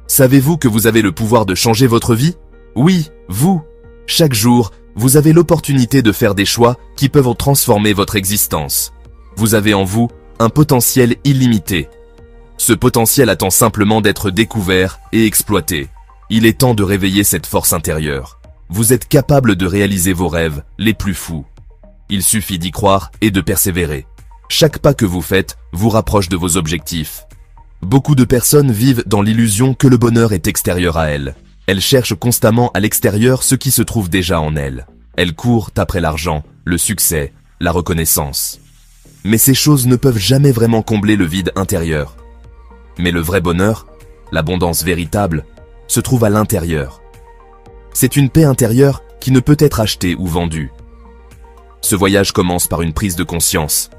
Savez-vous que vous avez le pouvoir de changer votre vie? Oui, vous. Chaque jour, vous avez l'opportunité de faire des choix qui peuvent transformer votre existence. Vous avez en vous un potentiel illimité. Ce potentiel attend simplement d'être découvert et exploité. Il est temps de réveiller cette force intérieure. Vous êtes capable de réaliser vos rêves les plus fous. Il suffit d'y croire et de persévérer. Chaque pas que vous faites vous rapproche de vos objectifs. Beaucoup de personnes vivent dans l'illusion que le bonheur est extérieur à elles. Elles cherchent constamment à l'extérieur ce qui se trouve déjà en elles. Elles courent après l'argent, le succès, la reconnaissance. Mais ces choses ne peuvent jamais vraiment combler le vide intérieur. Mais le vrai bonheur, l'abondance véritable, se trouve à l'intérieur. C'est une paix intérieure qui ne peut être achetée ou vendue. Ce voyage commence par une prise de conscience.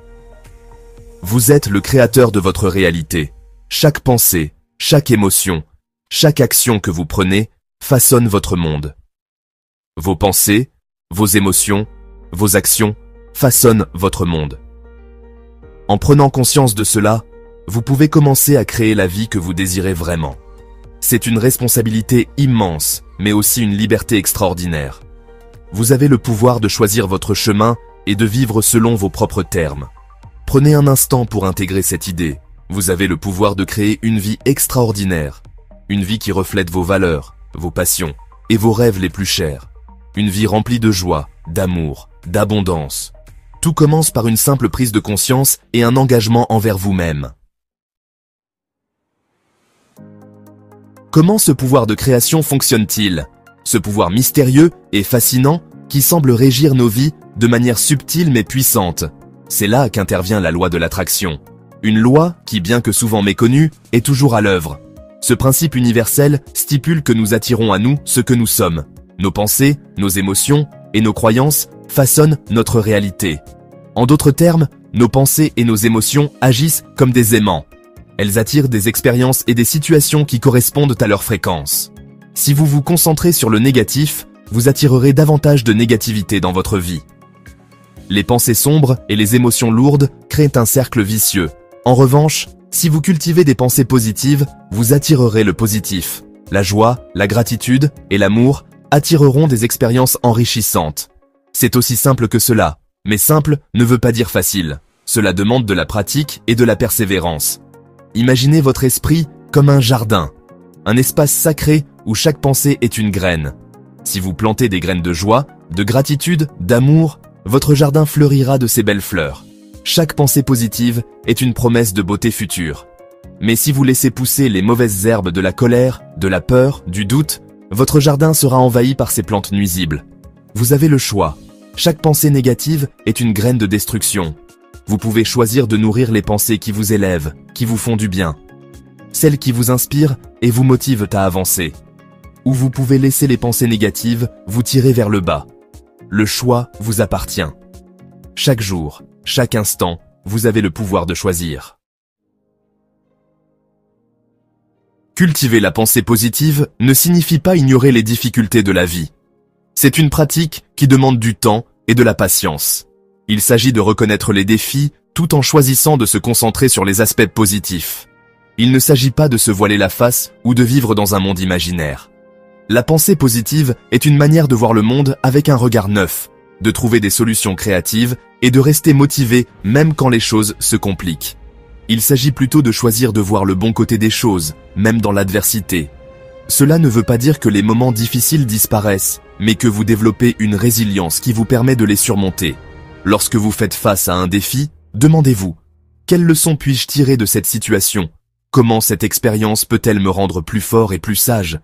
Vous êtes le créateur de votre réalité. Chaque pensée, chaque émotion, chaque action que vous prenez façonne votre monde. Vos pensées, vos émotions, vos actions façonnent votre monde. En prenant conscience de cela, vous pouvez commencer à créer la vie que vous désirez vraiment. C'est une responsabilité immense, mais aussi une liberté extraordinaire. Vous avez le pouvoir de choisir votre chemin et de vivre selon vos propres termes. Prenez un instant pour intégrer cette idée. Vous avez le pouvoir de créer une vie extraordinaire. Une vie qui reflète vos valeurs, vos passions et vos rêves les plus chers. Une vie remplie de joie, d'amour, d'abondance. Tout commence par une simple prise de conscience et un engagement envers vous-même. Comment ce pouvoir de création fonctionne-t-il? Ce pouvoir mystérieux et fascinant qui semble régir nos vies de manière subtile mais puissante. C'est là qu'intervient la loi de l'attraction. Une loi qui, bien que souvent méconnue, est toujours à l'œuvre. Ce principe universel stipule que nous attirons à nous ce que nous sommes. Nos pensées, nos émotions et nos croyances façonnent notre réalité. En d'autres termes, nos pensées et nos émotions agissent comme des aimants. Elles attirent des expériences et des situations qui correspondent à leur fréquence. Si vous vous concentrez sur le négatif, vous attirerez davantage de négativité dans votre vie. Les pensées sombres et les émotions lourdes créent un cercle vicieux. En revanche, si vous cultivez des pensées positives, vous attirerez le positif. La joie, la gratitude et l'amour attireront des expériences enrichissantes. C'est aussi simple que cela, mais simple ne veut pas dire facile. Cela demande de la pratique et de la persévérance. Imaginez votre esprit comme un jardin, un espace sacré où chaque pensée est une graine. Si vous plantez des graines de joie, de gratitude, d'amour, votre jardin fleurira de ces belles fleurs. Chaque pensée positive est une promesse de beauté future. Mais si vous laissez pousser les mauvaises herbes de la colère, de la peur, du doute, votre jardin sera envahi par ces plantes nuisibles. Vous avez le choix. Chaque pensée négative est une graine de destruction. Vous pouvez choisir de nourrir les pensées qui vous élèvent, qui vous font du bien. Celles qui vous inspirent et vous motivent à avancer. Ou vous pouvez laisser les pensées négatives vous tirer vers le bas. Le choix vous appartient. Chaque jour, chaque instant, vous avez le pouvoir de choisir. Cultiver la pensée positive ne signifie pas ignorer les difficultés de la vie. C'est une pratique qui demande du temps et de la patience. Il s'agit de reconnaître les défis tout en choisissant de se concentrer sur les aspects positifs. Il ne s'agit pas de se voiler la face ou de vivre dans un monde imaginaire. La pensée positive est une manière de voir le monde avec un regard neuf, de trouver des solutions créatives et de rester motivé même quand les choses se compliquent. Il s'agit plutôt de choisir de voir le bon côté des choses, même dans l'adversité. Cela ne veut pas dire que les moments difficiles disparaissent, mais que vous développez une résilience qui vous permet de les surmonter. Lorsque vous faites face à un défi, demandez-vous, quelle leçon puis-je tirer de cette situation? Comment cette expérience peut-elle me rendre plus fort et plus sage?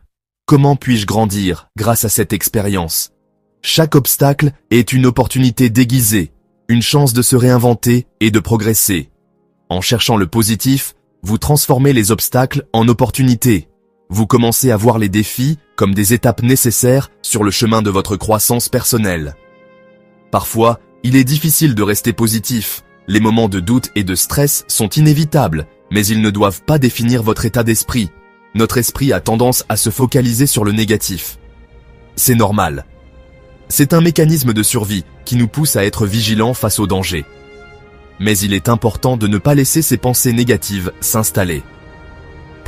Comment puis-je grandir grâce à cette expérience? Chaque obstacle est une opportunité déguisée, une chance de se réinventer et de progresser. En cherchant le positif, vous transformez les obstacles en opportunités. Vous commencez à voir les défis comme des étapes nécessaires sur le chemin de votre croissance personnelle. Parfois, il est difficile de rester positif. Les moments de doute et de stress sont inévitables, mais ils ne doivent pas définir votre état d'esprit. Notre esprit a tendance à se focaliser sur le négatif. C'est normal. C'est un mécanisme de survie qui nous pousse à être vigilants face aux dangers. Mais il est important de ne pas laisser ces pensées négatives s'installer.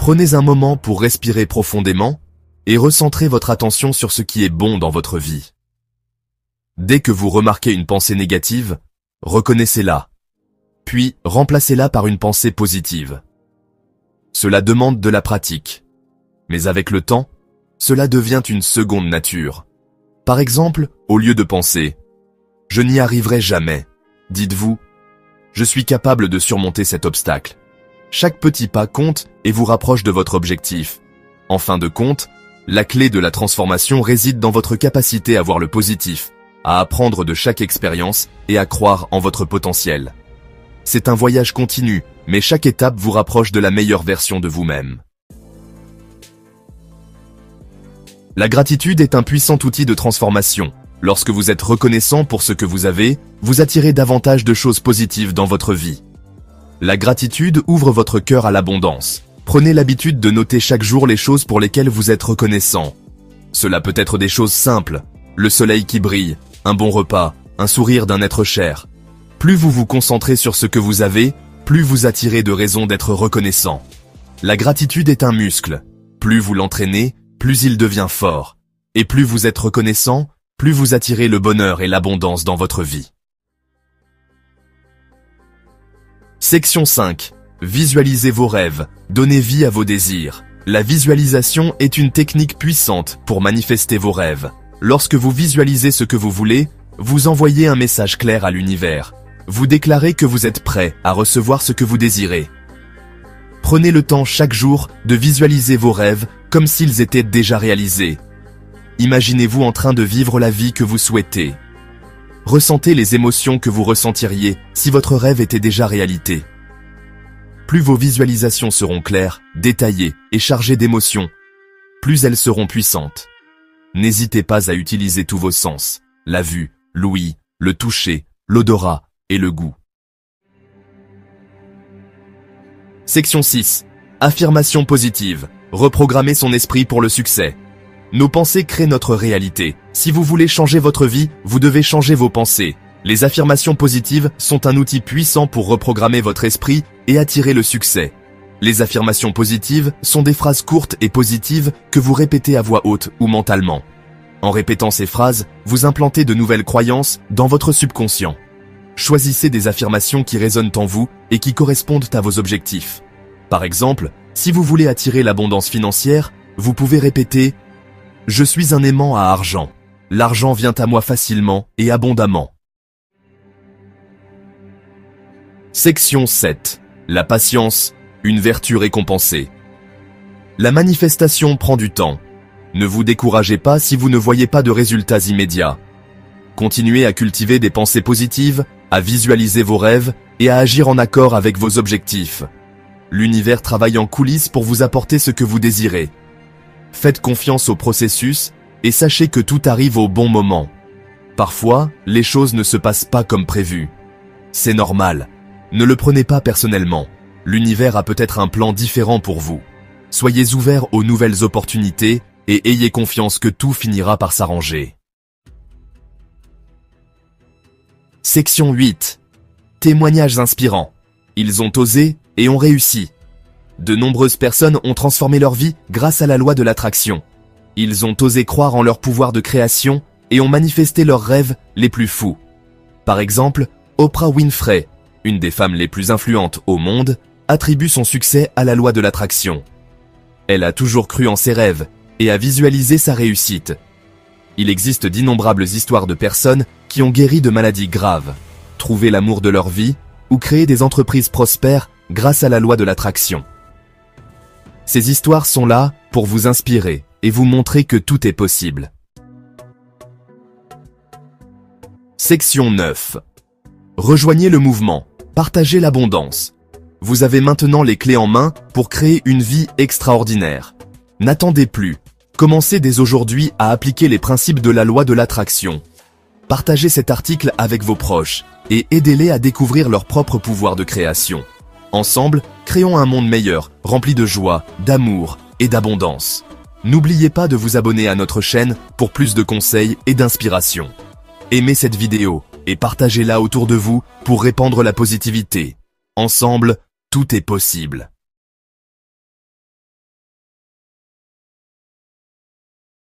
Prenez un moment pour respirer profondément et recentrez votre attention sur ce qui est bon dans votre vie. Dès que vous remarquez une pensée négative, reconnaissez-la, puis remplacez-la par une pensée positive. Cela demande de la pratique, mais avec le temps, cela devient une seconde nature. Par exemple, au lieu de penser « Je n'y arriverai jamais », dites-vous « Je suis capable de surmonter cet obstacle ». Chaque petit pas compte et vous rapproche de votre objectif. En fin de compte, la clé de la transformation réside dans votre capacité à voir le positif, à apprendre de chaque expérience et à croire en votre potentiel. C'est un voyage continu, mais chaque étape vous rapproche de la meilleure version de vous-même. La gratitude est un puissant outil de transformation. Lorsque vous êtes reconnaissant pour ce que vous avez, vous attirez davantage de choses positives dans votre vie. La gratitude ouvre votre cœur à l'abondance. Prenez l'habitude de noter chaque jour les choses pour lesquelles vous êtes reconnaissant. Cela peut être des choses simples, le soleil qui brille, un bon repas, un sourire d'un être cher. Plus vous vous concentrez sur ce que vous avez, plus vous attirez de raisons d'être reconnaissant. La gratitude est un muscle. Plus vous l'entraînez, plus il devient fort. Et plus vous êtes reconnaissant, plus vous attirez le bonheur et l'abondance dans votre vie. Section 5. Visualisez vos rêves, donnez vie à vos désirs. La visualisation est une technique puissante pour manifester vos rêves. Lorsque vous visualisez ce que vous voulez, vous envoyez un message clair à l'univers. Vous déclarez que vous êtes prêt à recevoir ce que vous désirez. Prenez le temps chaque jour de visualiser vos rêves comme s'ils étaient déjà réalisés. Imaginez-vous en train de vivre la vie que vous souhaitez. Ressentez les émotions que vous ressentiriez si votre rêve était déjà réalité. Plus vos visualisations seront claires, détaillées et chargées d'émotions, plus elles seront puissantes. N'hésitez pas à utiliser tous vos sens, la vue, l'ouïe, le toucher, l'odorat et le goût. Section 6. Affirmation positive. Reprogrammer son esprit pour le succès. Nos pensées créent notre réalité. Si vous voulez changer votre vie, vous devez changer vos pensées. Les affirmations positives sont un outil puissant pour reprogrammer votre esprit et attirer le succès. Les affirmations positives sont des phrases courtes et positives que vous répétez à voix haute ou mentalement. En répétant ces phrases, vous implantez de nouvelles croyances dans votre subconscient. Choisissez des affirmations qui résonnent en vous et qui correspondent à vos objectifs. Par exemple, si vous voulez attirer l'abondance financière, vous pouvez répéter « Je suis un aimant à argent. L'argent vient à moi facilement et abondamment. » Section 7. La patience, une vertu récompensée. La manifestation prend du temps. Ne vous découragez pas si vous ne voyez pas de résultats immédiats. Continuez à cultiver des pensées positives, à visualiser vos rêves et à agir en accord avec vos objectifs. L'univers travaille en coulisses pour vous apporter ce que vous désirez. Faites confiance au processus et sachez que tout arrive au bon moment. Parfois, les choses ne se passent pas comme prévu. C'est normal. Ne le prenez pas personnellement. L'univers a peut-être un plan différent pour vous. Soyez ouverts aux nouvelles opportunités et ayez confiance que tout finira par s'arranger. Section 8. Témoignages inspirants. Ils ont osé et ont réussi. De nombreuses personnes ont transformé leur vie grâce à la loi de l'attraction. Ils ont osé croire en leur pouvoir de création et ont manifesté leurs rêves les plus fous. Par exemple, Oprah Winfrey, une des femmes les plus influentes au monde, attribue son succès à la loi de l'attraction. Elle a toujours cru en ses rêves et a visualisé sa réussite. Il existe d'innombrables histoires de personnes qui ont guéri de maladies graves, trouvé l'amour de leur vie ou créé des entreprises prospères grâce à la loi de l'attraction. Ces histoires sont là pour vous inspirer et vous montrer que tout est possible. Section 9. Rejoignez le mouvement, partagez l'abondance. Vous avez maintenant les clés en main pour créer une vie extraordinaire. N'attendez plus. Commencez dès aujourd'hui à appliquer les principes de la loi de l'attraction. Partagez cet article avec vos proches et aidez-les à découvrir leur propre pouvoir de création. Ensemble, créons un monde meilleur, rempli de joie, d'amour et d'abondance. N'oubliez pas de vous abonner à notre chaîne pour plus de conseils et d'inspiration. Aimez cette vidéo et partagez-la autour de vous pour répandre la positivité. Ensemble, tout est possible.